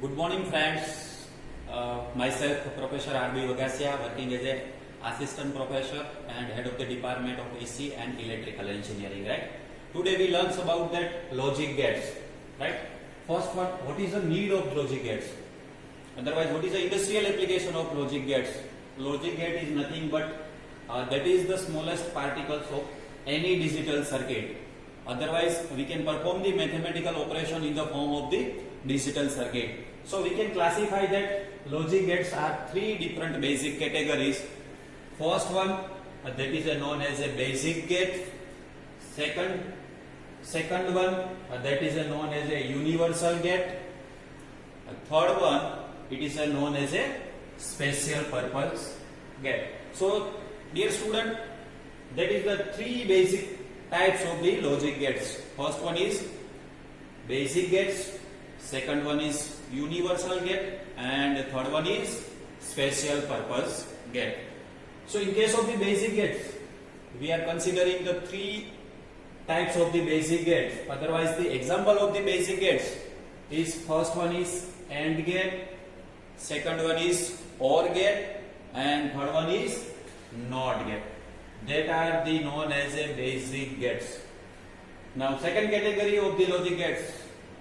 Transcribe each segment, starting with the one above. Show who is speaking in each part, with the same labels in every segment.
Speaker 1: Good morning, friends. Myself, Professor R.B. Vagasia, working as a assistant professor and head of the department of AC and electrical engineering. Right. Today we learn about that logic gates. Right. First one, what is the need of logic gates? Otherwise, what is the industrial application of logic gates? Logic gate is nothing but that is the smallest particles of any digital circuit. Otherwise, we can perform the mathematical operation in the form of the digital circuit. So we can classify that logic gates are three different basic categories. First one, that is known as a basic gate. Second one, that is known as a universal gate. Third one, it is known as a special purpose gate. So, dear student, that is the three basic types of the logic gates. First one is basic gates, second one is universal gate, and the third one is special purpose gate. So in case of the basic gates, we are considering the three types of the basic gates. Otherwise, the example of the basic gates is first one is AND gate, second one is OR gate, and third one is NOT gate. That are the known as a basic gates. Now second category of the logic gates,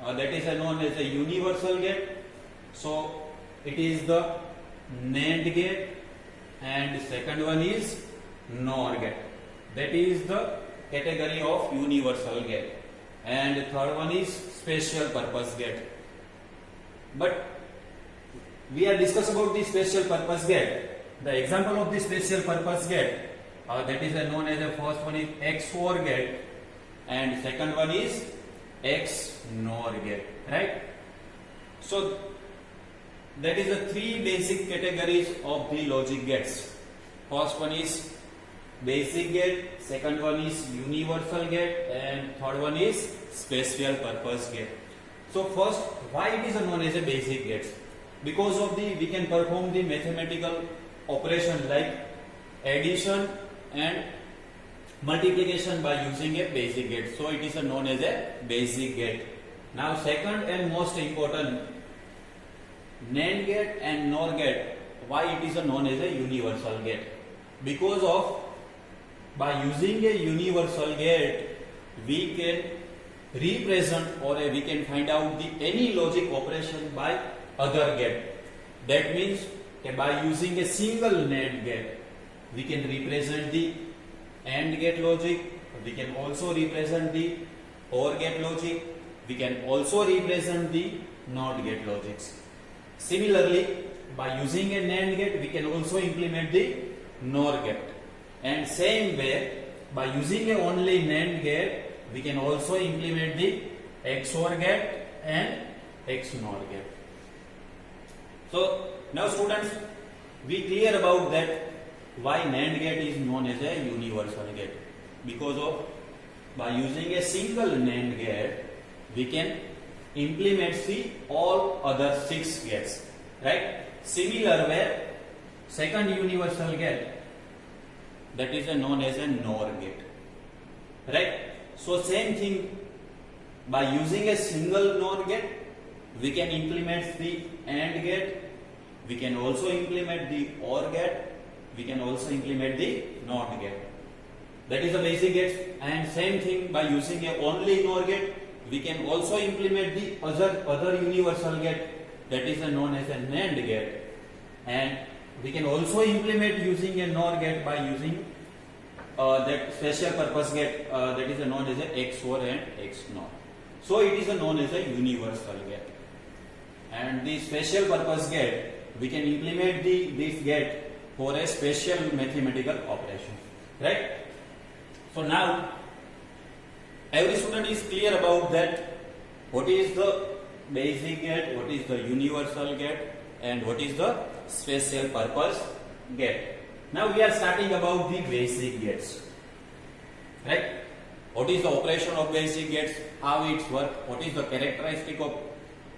Speaker 1: that is known as a universal gate. So it is the NAND gate, and second one is NOR gate. That is the category of universal gate, and the third one is special purpose gate. But we are discussing about the special purpose gate. The example of the special purpose gate, that is known as the first one is XOR gate, and second one is XNOR gate, right? So that is the three basic categories of the logic gates. First one is basic gate, second one is universal gate, and third one is special purpose gate. So first, why it is known as a basic gate? Because of the we can perform the mathematical operation like addition and multiplication by using a basic gate. So it is known as a basic gate. Now second and most important, NAND gate and NOR gate. Why it is known as a universal gate? Because of by using a universal gate, we can represent or we can find out the any logic operation by other gate. That means by using a single NAND gate, we can represent the AND gate logic, we can also represent the OR gate logic, we can also represent the NOT gate logics. Similarly, by using a NAND gate, we can also implement the NOR gate. And same way, by using a only NAND gate, we can also implement the XOR gate and XNOR gate. So now students, we clear about that why NAND gate is known as a universal gate. Because of by using a single NAND gate, we can implement the all other 6 gates, right? Similar way, second universal gate, that is known as a NOR gate, right? So same thing, by using a single NOR gate, we can implement the AND gate, we can also implement the OR gate, we can also implement the NOT gate. That is the basic gates. And same thing, by using a only NOR gate, we can also implement the other universal gate, that is known as a NAND gate. And we can also implement using a NOR gate by using that special purpose gate, that is known as a XOR and XNOR. So it is known as a universal gate. And the special purpose gate, we can implement this gate for a special mathematical operation, right? So now every student is clear about that what is the basic gate, what is the universal gate, and what is the special purpose gate. Now we are starting about the basic gates, right? What is the operation of basic gates, how it works, what is the characteristic of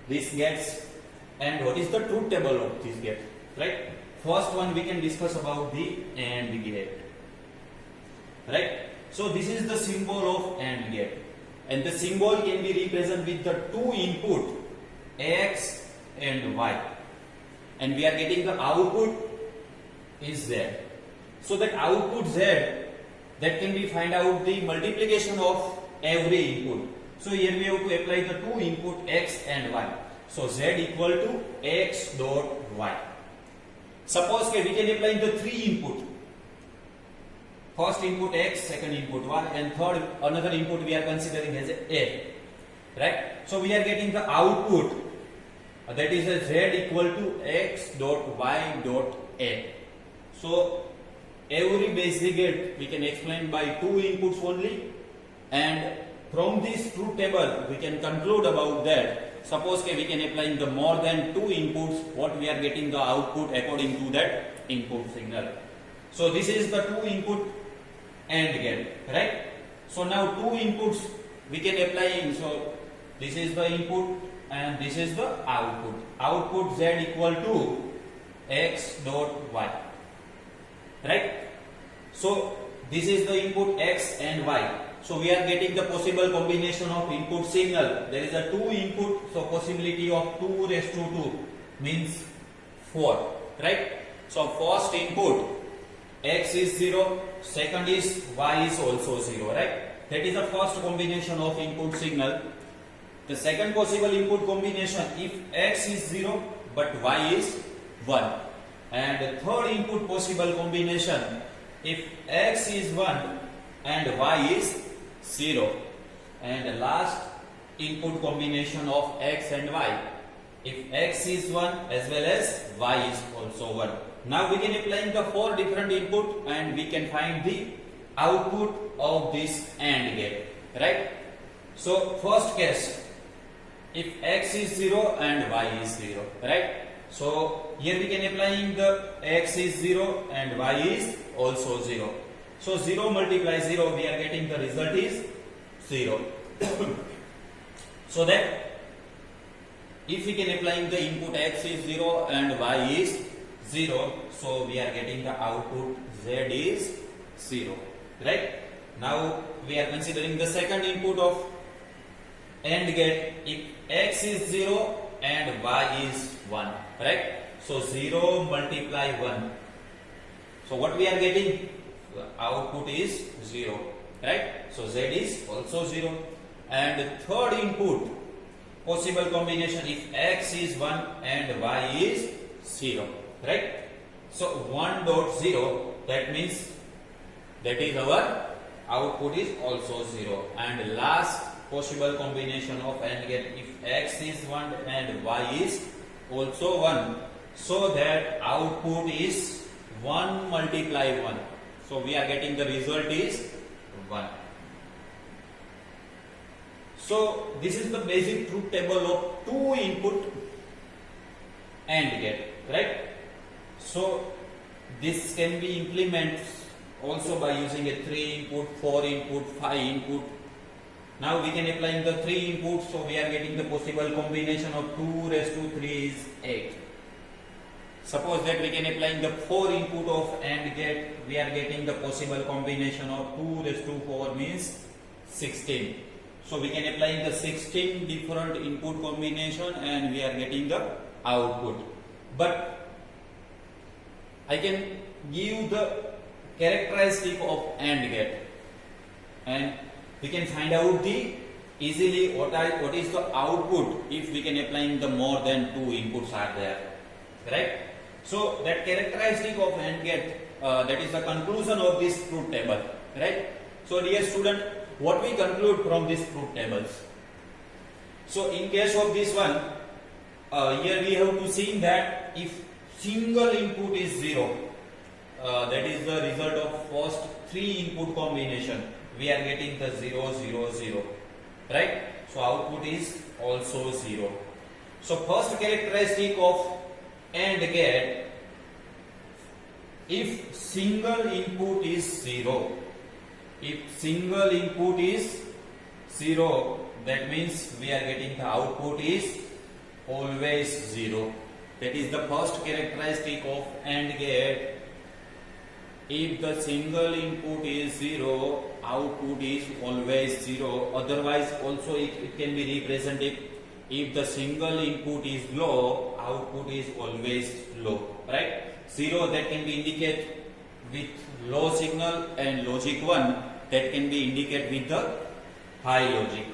Speaker 1: these gates, and what is the truth table of this gate, right? First one we can discuss about the AND gate, right? So this is the symbol of AND gate, and the symbol can be represented with the two input AX and y, and we are getting the output is z. So that output z, that can be find out the multiplication of every input. So here we have to apply the two input x and y. So z equal to x dot y. Suppose we can apply the three input. First input x, second input y, and third another input we are considering as a. Right? So we are getting the output, that is a z equal to x dot y dot a. So every basic gate we can explain by two inputs only, and from this truth table we can conclude about that. Suppose we can apply the more than two inputs, what we are getting the output according to that input signal. So this is the two input AND gate, right? So now two inputs we can apply in. So this is the input and this is the output. Output z equal to x dot y, right? So this is the input x and y. So we are getting the possible combination of input signal. There is a two input, so possibility of 2 raised to 2 means 4, right? So first input x is 0, second is y is also 0, right? That is the first combination of input signal. The second possible input combination, if x is 0 but y is 1. And the third input possible combination, if x is 1 and y is 0. And the last input combination of x and y, if x is 1 as well as y is also 1. Now we can apply the four different input and we can find the output of this AND gate, right? So first case, if x is 0 and y is 0, right? So here we can apply the x is 0 and y is also 0. So 0 multiply 0, we are getting the result is 0. So that if we can apply the input x is 0 and y is 0, so we are getting the output z is 0, right? Now we are considering the second input of AND gate. If x is 0 and y is 1, right? So 0 multiply 1. So what we are getting? The output is 0, right? So z is also 0. And third input possible combination, if x is 1 and y is 0, right? So 1 dot 0, that means that is our output is also 0. And last possible combination of AND gate, if x is 1 and y is also 1, so that output is 1 multiply 1. So we are getting the result is 1. So this is the basic truth table of two input AND gate, right? So this can be implemented also by using a 3 input, 4 input, 5 input. Now we can apply the 3 inputs, so we are getting the possible combination of 2 raised to 3 is 8. Suppose that we can apply the 4 input of AND gate, we are getting the possible combination of 2 raised to 4 means 16. So we can apply the 16 different input combination and we are getting the output. But I can give the characteristic of AND gate and we can find out the easily what is the output if we can apply the more than 2 inputs are there, right? So that characteristic of AND gate, that is the conclusion of this truth table, right? So dear student, what we conclude from these truth tables? So in case of this one, here we have to see that if single input is 0, that is the result of first 3 input combination, we are getting the 0, 0, 0, right? So output is also 0. So first characteristic of AND gate, if single input is 0, if single input is 0, that means we are getting the output is always 0. That is the first characteristic of AND gate. If the single input is 0, output is always 0. Otherwise also it can be represented if the single input is low, output is always low, right? 0 that can be indicated with low signal, and logic 1 that can be indicated with the high logic,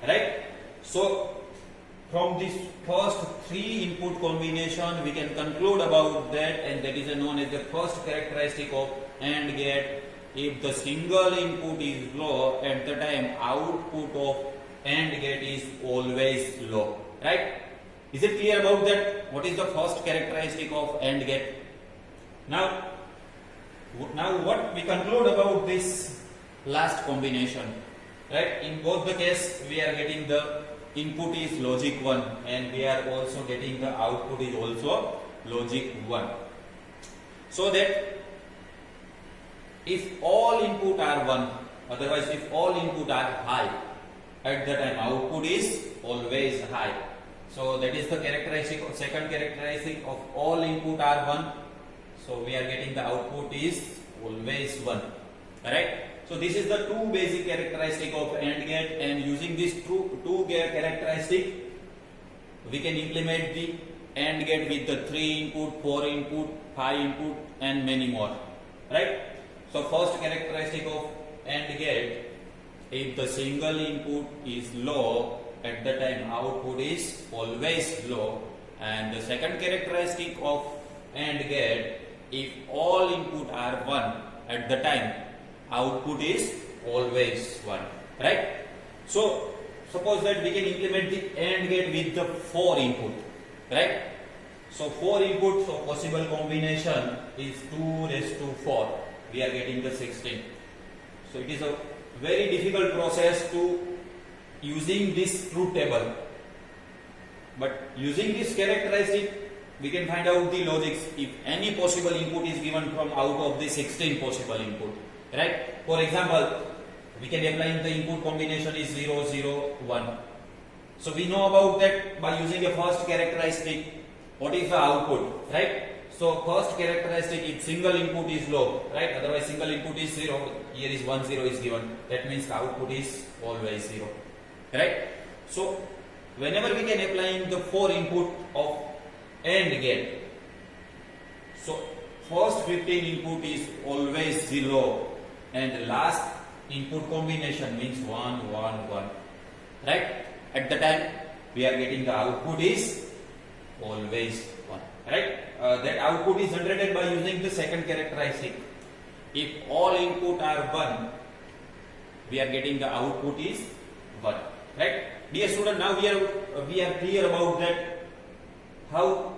Speaker 1: right? So from this first 3 input combination we can conclude about that, and that is known as the first characteristic of AND gate. If the single input is low, at the time output of AND gate is always low, right? Is it clear about that? What is the first characteristic of AND gate? Now what we conclude about this last combination, right? In both the case we are getting the input is logic 1, and we are also getting the output is also logic 1. So that if all input are 1, otherwise if all input are high, at the time output is always high. So that is the characteristic, second characteristic of all input are 1. So we are getting the output is always 1, right? So this is the 2 basic characteristic of AND gate, and using these two characteristic we can implement the AND gate with the 3 input, 4 input, 5 input and many more, right? So first characteristic of AND gate, if the single input is low, at the time output is always low. And the second characteristic of AND gate, if all input are 1, at the time output is always 1, right? So suppose that we can implement the AND gate with the 4 input, right? So 4 input, so possible combination is 2 raised to 4. We are getting the 16. So it is a very difficult process to using this truth table, but using this characteristic we can find out the logics if any possible input is given from out of the 16 possible input, right? For example, we can apply the input combination is 0 0 1. So we know about that by using a first characteristic. What is the output, right? So first characteristic, if single input is low, right? Otherwise single input is 0. Here is 1 0 is given. That means the output is always 0, right? So whenever we can apply the 4 input of AND gate, so first 15 input is always 0, and the last input combination means 1 1 1, right? At the time we are getting the output is always 1, right? That output is generated by using the second characteristic. If all input are 1, we are getting the output is 1, right? Dear student, now we are clear about that how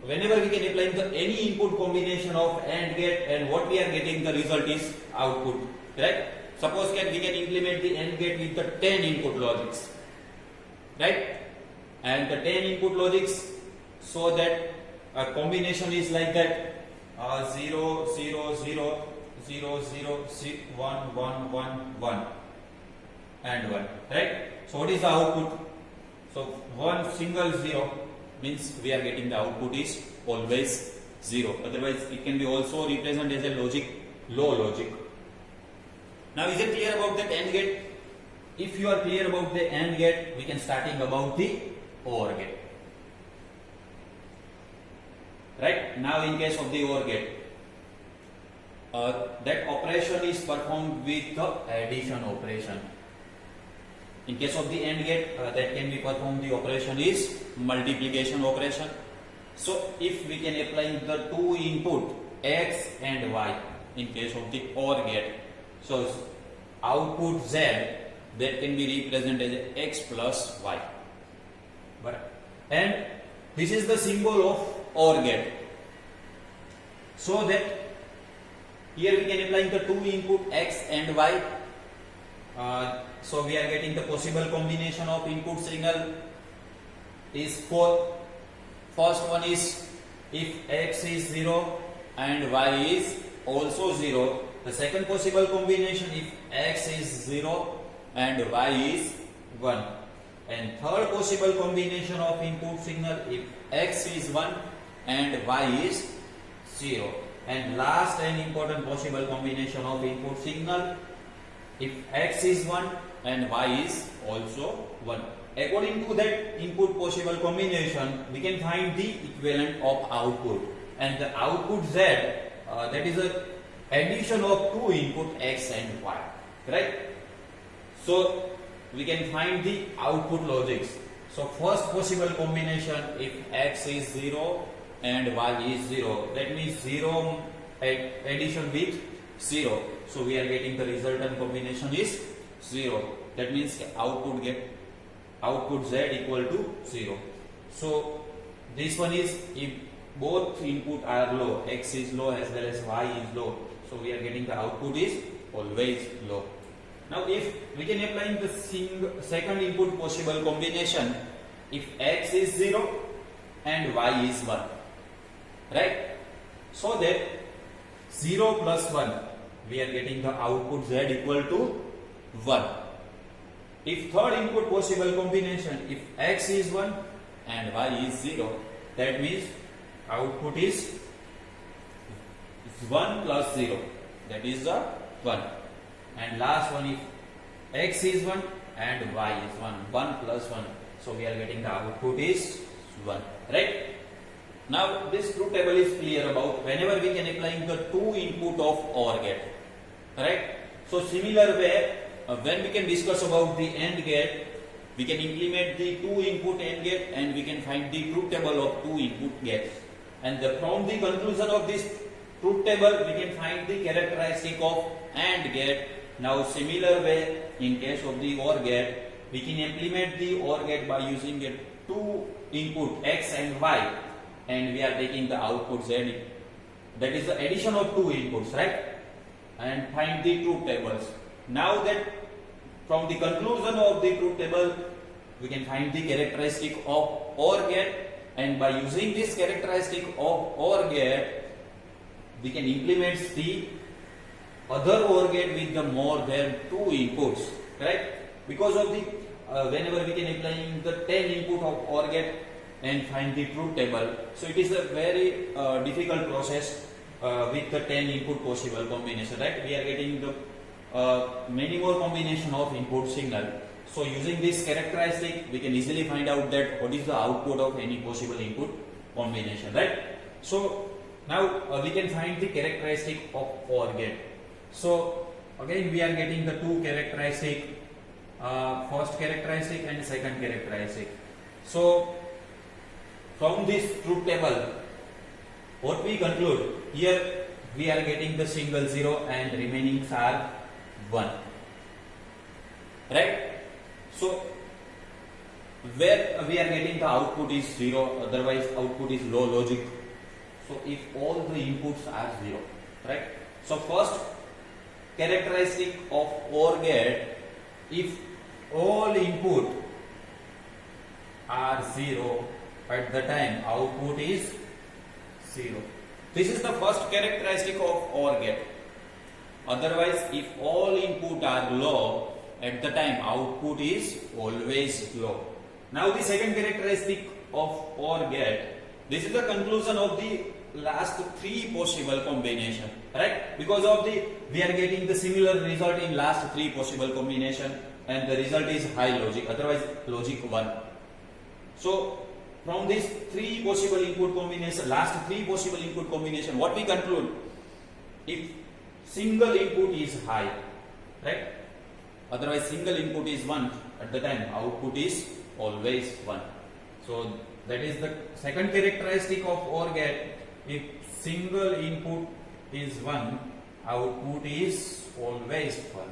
Speaker 1: whenever we can apply the any input combination of AND gate, and what we are getting the result is output, right? Suppose we can implement the AND gate with the 10 input logics, right? And the 10 input logics, so that a combination is like that 0 0 0 0 0 1 1 1 1 and 1, right? So what is the output? So one single 0 means we are getting the output is always 0. Otherwise it can be also represented as a logic, low logic. Now is it clear about that AND gate? If you are clear about the AND gate, we can starting about the OR gate. Right? Now in case of the OR gate, that operation is performed with the addition operation. In case of the AND gate, that can be performed, the operation is multiplication operation. So if we can apply the 2 input X and Y in case of the OR gate, so output Z that can be represented as X plus Y. And this is the symbol of OR gate. So that here we can apply the 2 input X and Y. So we are getting the possible combination of input signal is 4. First one is if X is 0 and Y is also 0. The second possible combination if X is 0 and Y is 1. And third possible combination of input signal if X is 1 and Y is 0. And last and important possible combination of input signal if x is 1 and y is also 1. According to that input possible combination, we can find the equivalent of output, and the output z, that is a addition of two input x and y, right? So we can find the output logics. So first possible combination, if x is 0 and y is 0, that means 0 addition with 0. So we are getting the resultant combination is 0. That means output z equal to 0. So this one is if both input are low, x is low as well as y is low. So we are getting the output is always low. Now if we can apply the second input possible combination, if x is 0 and y is 1, right? So that 0 plus 1, we are getting the output z equal to 1. If third input possible combination, if x is 1 and y is 0, that means output is 1 plus 0, that is the 1. And last one, if x is 1 and y is 1, 1 plus 1, so we are getting the output is 1, right? Now this truth table is clear about whenever we can apply the two input of OR gate, right? So similar way, when we can discuss about the AND gate, we can implement the two input AND gate and we can find the truth table of two input gates. And from the conclusion of this truth table, we can find the characteristic of AND gate. Now similar way, in case of the OR gate, we can implement the OR gate by using a two input x and y, and we are taking the output z, that is the addition of two inputs, right? And find the truth tables. Now that from the conclusion of the truth table, we can find the characteristic of OR gate, and by using this characteristic of OR gate, we can implement the other OR gate with the more than two inputs, right? Because of the whenever we can apply the 10 input of OR gate and find the truth table, so it is a very difficult process with the 10 input possible combination, right? We are getting the many more combination of input signal. So using this characteristic, we can easily find out that what is the output of any possible input combination, right? So now we can find the characteristic of OR gate. So again we are getting the two characteristic, first characteristic and second characteristic. So from this truth table, what we conclude here, we are getting the single 0 and remaining are 1, right? So where we are getting the output is 0, otherwise output is low logic. So if all the inputs are 0, right? So first characteristic of OR gate, if all input are 0 at the time output is 0. This is the first characteristic of OR gate. Otherwise, if all input are low at the time output is always low. Now the second characteristic of OR gate, this is the conclusion of the last three possible combination, right? Because of the we are getting the similar result in last three possible combination, and the result is high logic, otherwise logic 1. So from these three possible input combination, last three possible input combination, what we conclude, if single input is high, right? Otherwise single input is 1 at the time output is always 1. So that is the second characteristic of OR gate. If single input is 1, output is always 1,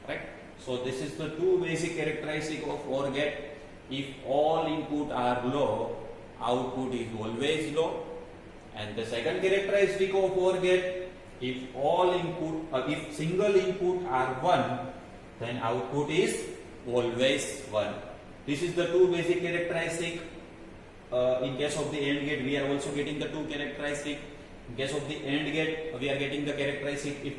Speaker 1: right? So this is the two basic characteristic of OR gate. If all input are low, output is always low. And the second characteristic of OR gate, if all input, if single input are 1, then output is always 1. This is the two basic characteristic. In case of the AND gate, we are also getting the two characteristic. In case of the AND gate, we are getting the characteristic if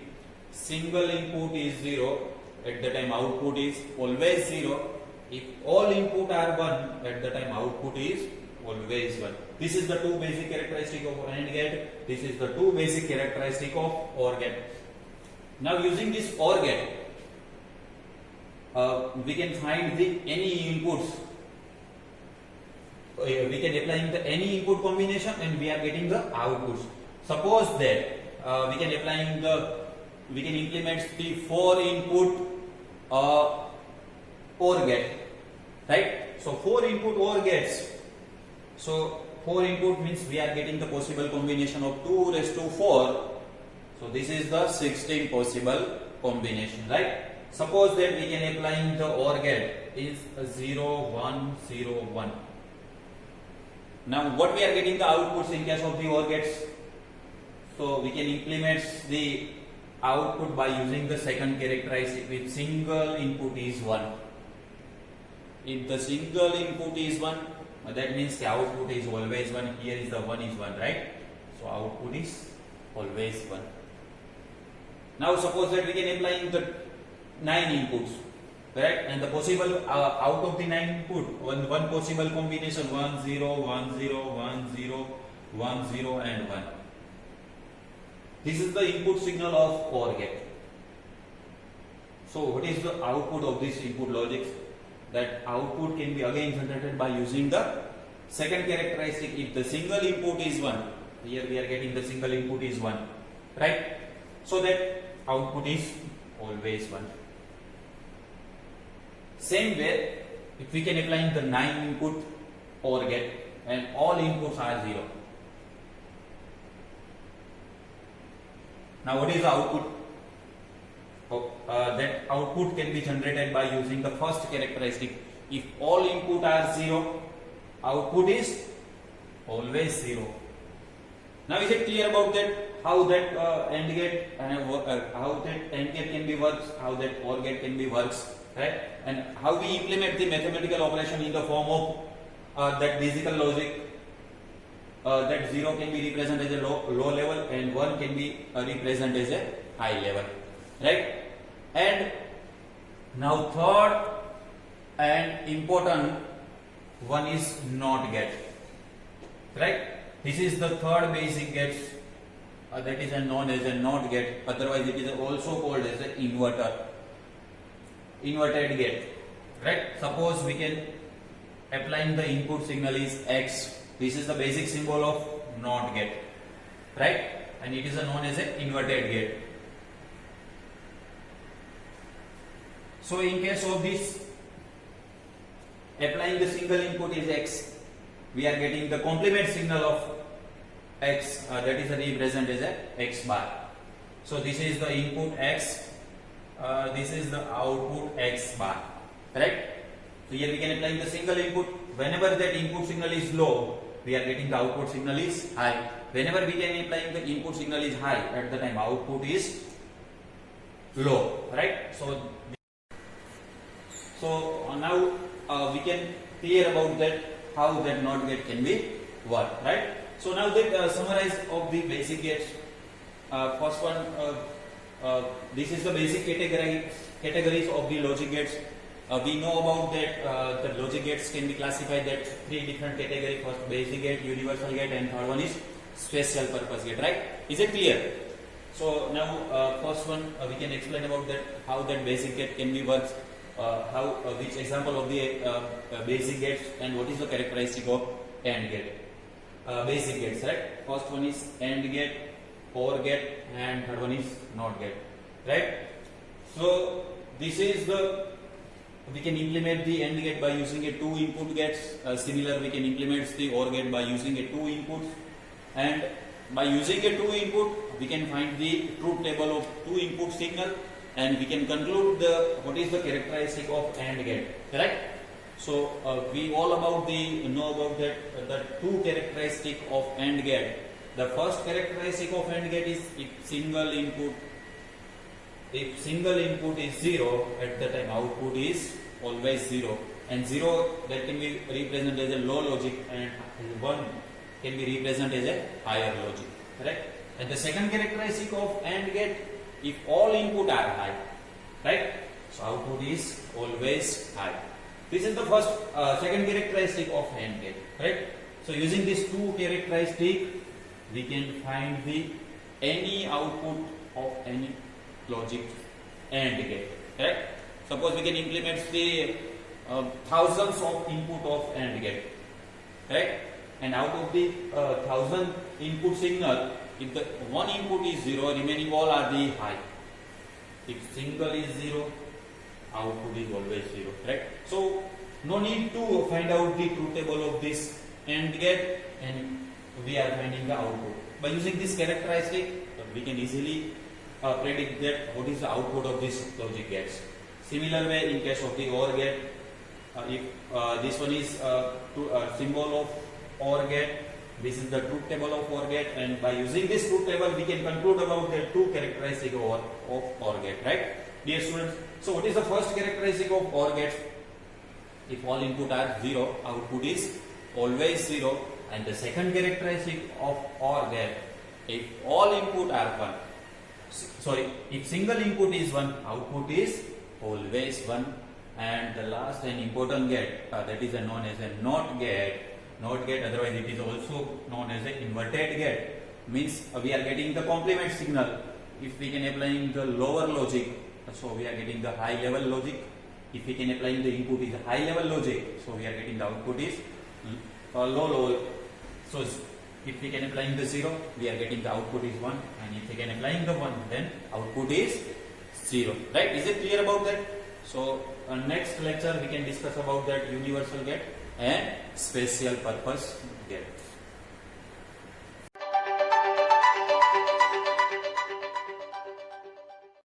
Speaker 1: single input is 0, at the time output is always 0. If all input are 1, at the time output is always 1. This is the two basic characteristic of AND gate. This is the two basic characteristic of OR gate. Now using this OR gate, we can find the any inputs. We can apply the any input combination and we are getting the outputs. Suppose that we can implement the 4 input OR gate, right? So 4 input OR gates. So 4 input means we are getting the possible combination of 2 raised to 4. So this is the 16 possible combination, right? Suppose that we can apply the OR gate is 0 1 0 1. Now what we are getting the outputs in case of the OR gates? So we can implement the output by using the second characteristic with single input is 1. If the single input is 1, that means the output is always 1. Here is the 1 is 1, right? So output is always 1. Now suppose that we can apply the 9 inputs, correct? And the possible out of the 9 input, one possible combination 1 0 1 0 1 0 1 0 and 1. This is the input signal of OR gate. So what is the output of this input logic? That output can be again generated by using the second characteristic. If the single input is 1, here we are getting the single input is 1, right? So that output is always 1. Same way, if we can apply the 9 input OR gate and all inputs are 0. Now what is the output? That output can be generated by using the first characteristic. If all input are 0, output is always 0. Now is it clear about that? How that AND gate how that AND gate can be works, how that OR gate can be works, right? And how we implement the mathematical operation in the form of that physical logic. That 0 can be represented as a low level and 1 can be represented as a high level, right? And now third and important one is NOT gate, right? This is the third basic gate that is known as a NOT gate. Otherwise, it is also called as an inverted gate, right? Suppose we can applying the input signal is X. This is the basic symbol of NOT gate, right? And it is known as an inverted gate. So in case of this, applying the single input is X, we are getting the complement signal of X, that is represented as a X bar. So this is the input X, this is the output X bar, right? So here we can apply the single input. Whenever that input signal is low, we are getting the output signal is high. Whenever we can apply the input signal is high, at the time output is low, right? So now we can clear about that how that NOT gate can be worked, right? So now that summarize of the basic gates. First one, this is the basic categories of the logic gates. We know about that the logic gates can be classified that 3 different categories. First basic gate, universal gate, and third one is special purpose gate, right? Is it clear? So now first one we can explain about that how that basic gate can be worked, which example of the basic gates and what is the characteristic of AND gate. Basic gates, right? First one is AND gate, OR gate, and third one is NOT gate, right? So this is we can implement the AND gate by using a 2 input gates. Similar, we can implement the OR gate by using a 2 inputs, and by using a 2 input, we can find the truth table of 2 input signal, and we can conclude what is the characteristic of AND gate, correct? So we all know about that the 2 characteristic of AND gate. The first characteristic of AND gate is if single input is 0, at the time output is always 0, and 0 that can be represented as a low logic and 1 can be represented as a higher logic, correct? And the second characteristic of AND gate, if all input are high, right? So output is always high. This is the second characteristic of AND gate, right? So using these 2 characteristics, we can find any output of any logic AND gate, correct? Suppose we can implement the thousands of input of AND gate, right? And out of the 1000 input signal, if the one input is 0, remaining all are the high. If single is 0, output is always 0, right? So no need to find out the truth table of this AND gate, and we are finding the output. By using this characteristic, we can easily predict that what is the output of this logic gates. Similar way in case of the OR gate, if this one is symbol of OR gate, this is the truth table of OR gate, and by using this truth table we can conclude about the two characteristics of OR gate, right, dear students? So what is the first characteristic of OR gate? If all input are 0, output is always 0. And the second characteristic of OR gate, if all input are 1, if single input is 1, output is always 1. And the last and important gate, that is known as a NOT gate. NOT gate, otherwise it is also known as an inverted gate. Means we are getting the complement signal. If we can applying the lower logic, so we are getting the high level logic. If we can applying the input is high level logic, so we are getting the output is low. So if we can applying the 0, we are getting the output is 1, and if we can applying the 1, then output is 0. Right? Is it clear about that? So next lecture we can discuss about that universal gate and special purpose gate.